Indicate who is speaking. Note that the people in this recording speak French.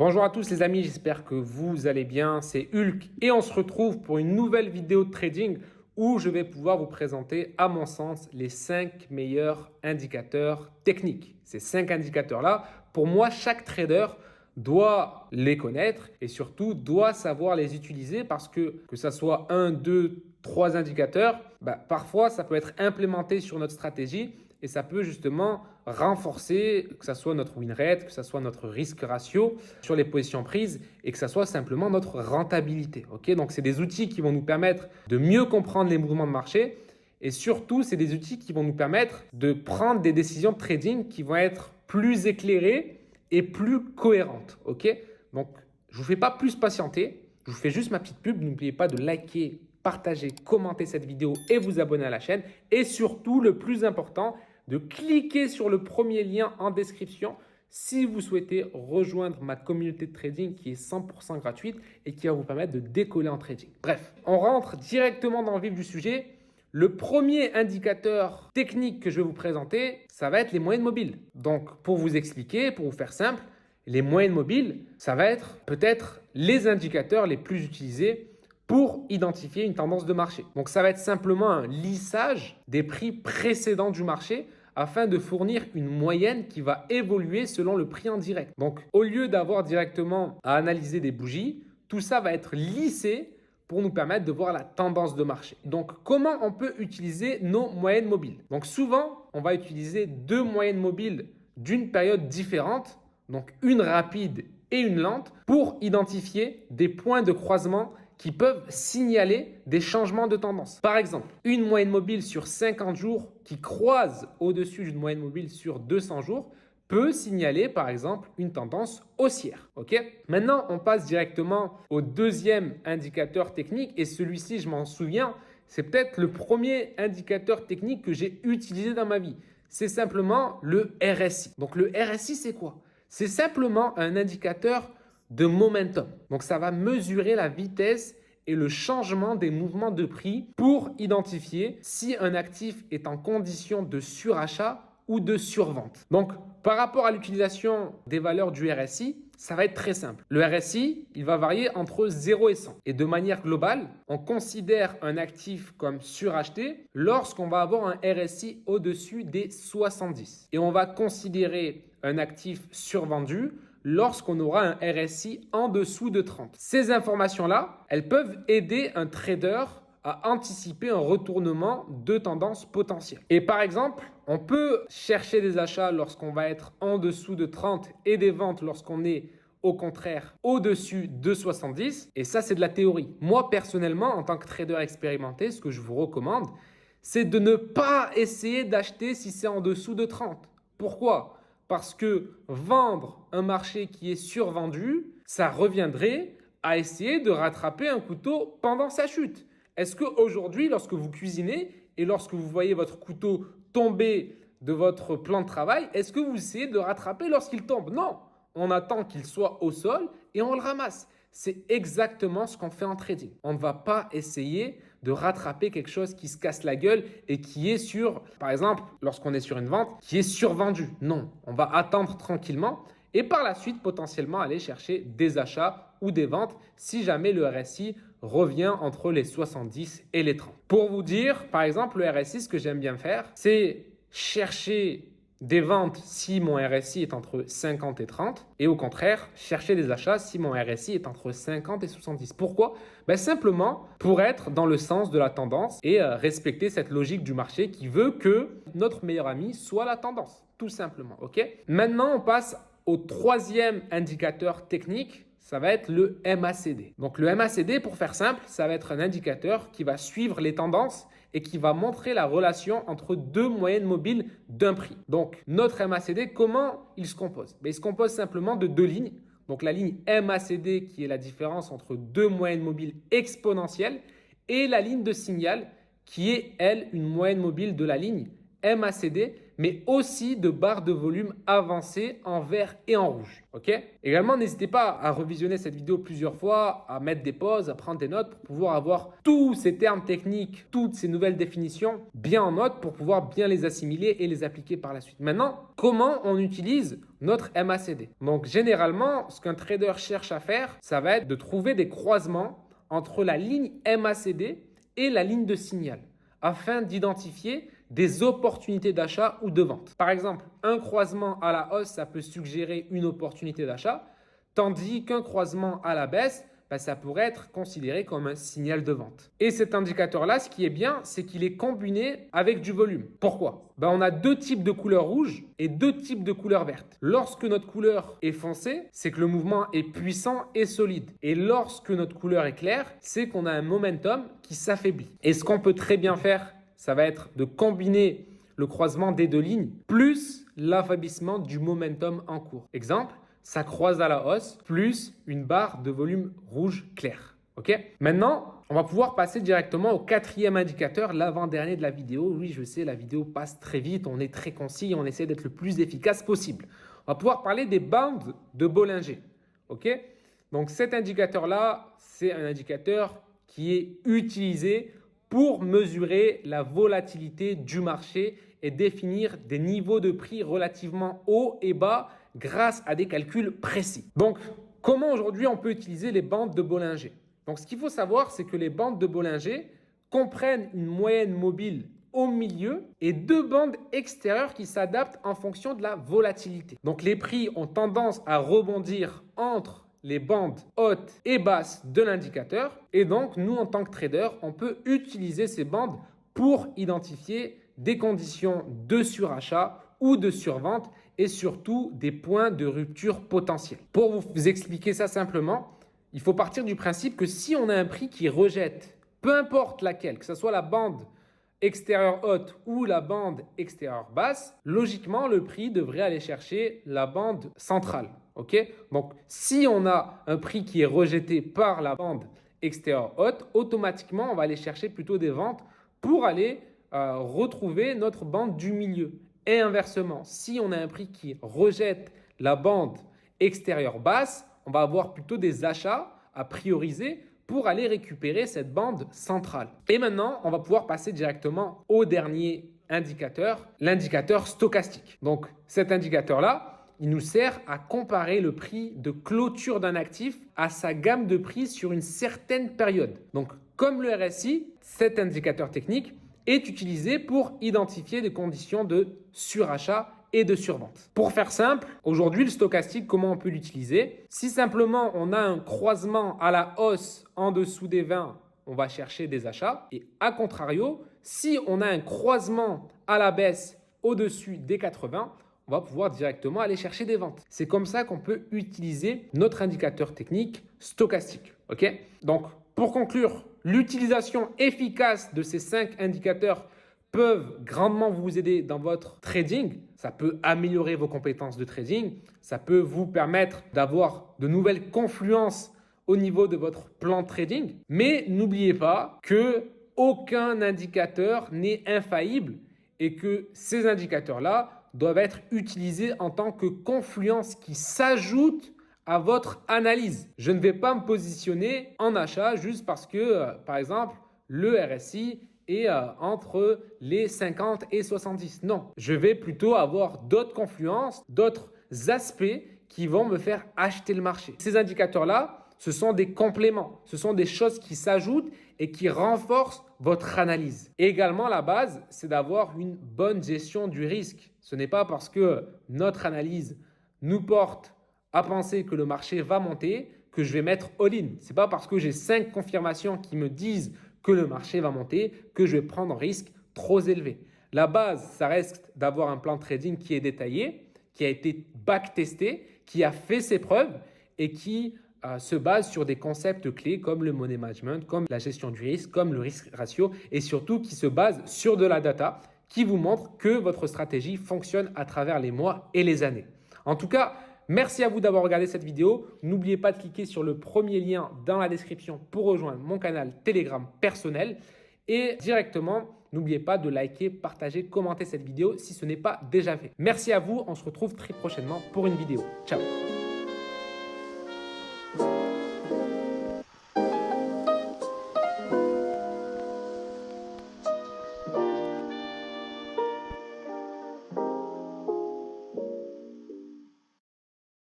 Speaker 1: Bonjour à tous les amis, j'espère que vous allez bien, c'est Hulk et on se retrouve pour une nouvelle vidéo de trading où je vais pouvoir vous présenter à mon sens les 5 meilleurs indicateurs techniques. Ces 5 indicateurs-là, pour moi chaque trader doit les connaître et surtout doit savoir les utiliser parce que ça soit 1, 2, 3 indicateurs, parfois ça peut être implémenté sur notre stratégie et ça peut justement renforcer que ce soit notre win rate, que ce soit notre risque ratio sur les positions prises et que ce soit simplement notre rentabilité. Donc, c'est des outils qui vont nous permettre de mieux comprendre les mouvements de marché et surtout, c'est des outils qui vont nous permettre de prendre des décisions de trading qui vont être plus éclairées et plus cohérentes. Donc, je ne vous fais pas plus patienter, je vous fais juste ma petite pub. N'oubliez pas de liker, partager, commenter cette vidéo et vous abonner à la chaîne. Et surtout, le plus important, de cliquer sur le premier lien en description si vous souhaitez rejoindre ma communauté de trading qui est 100% gratuite et qui va vous permettre de décoller en trading. Bref, on rentre directement dans le vif du sujet. Le premier indicateur technique que je vais vous présenter, ça va être les moyennes mobiles. Donc, pour vous expliquer, pour vous faire simple, les moyennes mobiles, ça va être peut-être les indicateurs les plus utilisés pour identifier une tendance de marché. Donc, ça va être simplement un lissage des prix précédents du marché afin de fournir une moyenne qui va évoluer selon le prix en direct. Donc, au lieu d'avoir directement à analyser des bougies, tout ça va être lissé pour nous permettre de voir la tendance de marché. Donc, comment on peut utiliser nos moyennes mobiles? Donc, souvent, on va utiliser deux moyennes mobiles d'une période différente, donc une rapide et une lente, pour identifier des points de croisement qui peuvent signaler des changements de tendance. Par exemple, une moyenne mobile sur 50 jours qui croise au-dessus d'une moyenne mobile sur 200 jours peut signaler par exemple une tendance haussière. Maintenant, on passe directement au deuxième indicateur technique et celui-ci, je m'en souviens, c'est peut-être le premier indicateur technique que j'ai utilisé dans ma vie. C'est simplement le RSI. Donc le RSI, c'est quoi? C'est simplement un indicateur de momentum. Donc, ça va mesurer la vitesse et le changement des mouvements de prix pour identifier si un actif est en condition de surachat ou de survente. Donc, par rapport à l'utilisation des valeurs du RSI, ça va être très simple. Le RSI, il va varier entre 0 et 100. Et de manière globale, on considère un actif comme suracheté lorsqu'on va avoir un RSI au-dessus des 70. Et on va considérer un actif survendu lorsqu'on aura un RSI en dessous de 30. Ces informations-là, elles peuvent aider un trader à anticiper un retournement de tendance potentielle. Et par exemple, on peut chercher des achats lorsqu'on va être en dessous de 30 et des ventes lorsqu'on est au contraire au-dessus de 70. Et ça, c'est de la théorie. Moi, personnellement, en tant que trader expérimenté, ce que je vous recommande, c'est de ne pas essayer d'acheter si c'est en dessous de 30. Pourquoi ? Parce que vendre un marché qui est survendu, ça reviendrait à essayer de rattraper un couteau pendant sa chute. Est-ce qu'aujourd'hui, lorsque vous cuisinez et lorsque vous voyez votre couteau tomber de votre plan de travail, est-ce que vous essayez de le rattraper lorsqu'il tombe? Non, on attend qu'il soit au sol et on le ramasse. C'est exactement ce qu'on fait en trading. On ne va pas essayer de rattraper quelque chose qui se casse la gueule et qui est sur, par exemple, lorsqu'on est sur une vente, qui est survendu. Non, on va attendre tranquillement et par la suite, potentiellement, aller chercher des achats ou des ventes si jamais le RSI revient entre les 70 et les 30. Pour vous dire, par exemple, le RSI, ce que j'aime bien faire, c'est chercher des ventes si mon RSI est entre 50 et 30 et au contraire, chercher des achats si mon RSI est entre 50 et 70. Pourquoi? Simplement pour être dans le sens de la tendance et respecter cette logique du marché qui veut que notre meilleur ami soit la tendance, tout simplement. Maintenant, on passe au troisième indicateur technique. Ça va être le MACD. Donc le MACD, pour faire simple, ça va être un indicateur qui va suivre les tendances et qui va montrer la relation entre deux moyennes mobiles d'un prix. Donc notre MACD, comment il se compose? Il se compose simplement de deux lignes. Donc la ligne MACD qui est la différence entre deux moyennes mobiles exponentielles et la ligne de signal qui est, elle, une moyenne mobile de la ligne MACD mais aussi de barres de volume avancées en vert et en rouge. Ok? Également, n'hésitez pas à revisionner cette vidéo plusieurs fois, à mettre des pauses, à prendre des notes pour pouvoir avoir tous ces termes techniques, toutes ces nouvelles définitions bien en note pour pouvoir bien les assimiler et les appliquer par la suite. Maintenant, comment on utilise notre MACD? Donc, généralement, ce qu'un trader cherche à faire, ça va être de trouver des croisements entre la ligne MACD et la ligne de signal afin d'identifier des opportunités d'achat ou de vente. Par exemple, un croisement à la hausse, ça peut suggérer une opportunité d'achat, tandis qu'un croisement à la baisse, ça pourrait être considéré comme un signal de vente. Et cet indicateur-là, ce qui est bien, c'est qu'il est combiné avec du volume. Pourquoi? On a deux types de couleurs rouges et deux types de couleurs vertes. Lorsque notre couleur est foncée, c'est que le mouvement est puissant et solide. Et lorsque notre couleur est claire, c'est qu'on a un momentum qui s'affaiblit. Et ce qu'on peut très bien faire, ça va être de combiner le croisement des deux lignes plus l'affaiblissement du momentum en cours. Exemple, ça croise à la hausse plus une barre de volume rouge clair. Ok? Maintenant, on va pouvoir passer directement au quatrième indicateur, l'avant-dernier de la vidéo. Oui, je sais, la vidéo passe très vite, on est très concis, on essaie d'être le plus efficace possible. On va pouvoir parler des bandes de Bollinger. Ok? Donc cet indicateur-là, c'est un indicateur qui est utilisé pour mesurer la volatilité du marché et définir des niveaux de prix relativement hauts et bas grâce à des calculs précis. Donc, comment aujourd'hui on peut utiliser les bandes de Bollinger? Donc, ce qu'il faut savoir, c'est que les bandes de Bollinger comprennent une moyenne mobile au milieu et deux bandes extérieures qui s'adaptent en fonction de la volatilité. Donc, les prix ont tendance à rebondir entre les bandes hautes et basses de l'indicateur. Et donc, nous, en tant que trader, on peut utiliser ces bandes pour identifier des conditions de surachat ou de survente et surtout des points de rupture potentiels. Pour vous expliquer ça simplement, il faut partir du principe que si on a un prix qui rejette, peu importe laquelle, que ce soit la bande extérieure haute ou la bande extérieure basse, logiquement, le prix devrait aller chercher la bande centrale. Okay? Donc, si on a un prix qui est rejeté par la bande extérieure haute, automatiquement, on va aller chercher plutôt des ventes pour aller retrouver notre bande du milieu. Et inversement, si on a un prix qui rejette la bande extérieure basse, on va avoir plutôt des achats à prioriser pour aller récupérer cette bande centrale. Et maintenant, on va pouvoir passer directement au dernier indicateur, l'indicateur stochastique. Donc cet indicateur-là, il nous sert à comparer le prix de clôture d'un actif à sa gamme de prix sur une certaine période. Donc comme le RSI, cet indicateur technique est utilisé pour identifier des conditions de surachat et de survente. Pour faire simple, aujourd'hui, le stochastique, comment on peut l'utiliser? Si simplement on a un croisement à la hausse en dessous des 20, on va chercher des achats. Et à contrario, si on a un croisement à la baisse au-dessus des 80, on va pouvoir directement aller chercher des ventes. C'est comme ça qu'on peut utiliser notre indicateur technique stochastique. Ok? Donc, pour conclure, l'utilisation efficace de ces 5 indicateurs peuvent grandement vous aider dans votre trading. Ça peut améliorer vos compétences de trading. Ça peut vous permettre d'avoir de nouvelles confluences au niveau de votre plan de trading. Mais n'oubliez pas que aucun indicateur n'est infaillible et que ces indicateurs-là doivent être utilisés en tant que confluence qui s'ajoute à votre analyse. Je ne vais pas me positionner en achat juste parce que, par exemple, le RSI est entre les 50 et 70. Non, je vais plutôt avoir d'autres confluences, d'autres aspects qui vont me faire acheter le marché. Ces indicateurs-là, ce sont des compléments, ce sont des choses qui s'ajoutent et qui renforcent votre analyse. Et également, la base, c'est d'avoir une bonne gestion du risque. Ce n'est pas parce que notre analyse nous porte à penser que le marché va monter que je vais mettre all-in. Ce n'est pas parce que j'ai 5 confirmations qui me disent que le marché va monter que je vais prendre un risque trop élevé. La base, ça reste d'avoir un plan de trading qui est détaillé, qui a été backtesté, qui a fait ses preuves et qui se base sur des concepts clés comme le money management, comme la gestion du risque, comme le risque ratio et surtout qui se base sur de la data qui vous montre que votre stratégie fonctionne à travers les mois et les années. En tout cas, merci à vous d'avoir regardé cette vidéo. N'oubliez pas de cliquer sur le premier lien dans la description pour rejoindre mon canal Telegram personnel. Et directement, n'oubliez pas de liker, partager, commenter cette vidéo si ce n'est pas déjà fait. Merci à vous, on se retrouve très prochainement pour une vidéo. Ciao!